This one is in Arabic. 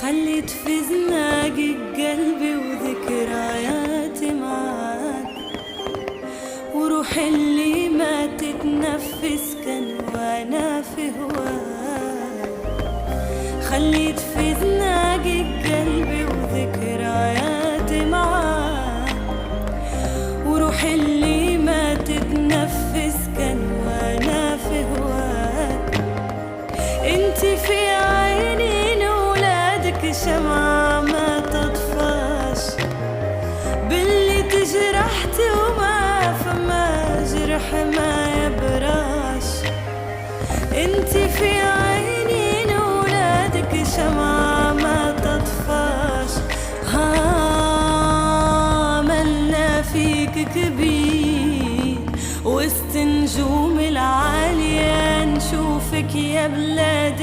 خليت في زناقي قلبي وذكرياتي معاك، وروحي اللي ما تتنفس كان وانا في هواك. خليت في زناقي قلبي وذكرياتي معاك، وروحي اللي ما تتنفس كان وانا في هواك. انتي في عيني شمعة ما تطفاش، باللي تجرحت وما فما جرح ما يبراش. انتي في عيني ولادك شمعة ما تطفاش. عملنا فيك كبير وسط نجوم العالية، نشوفك يا بلاد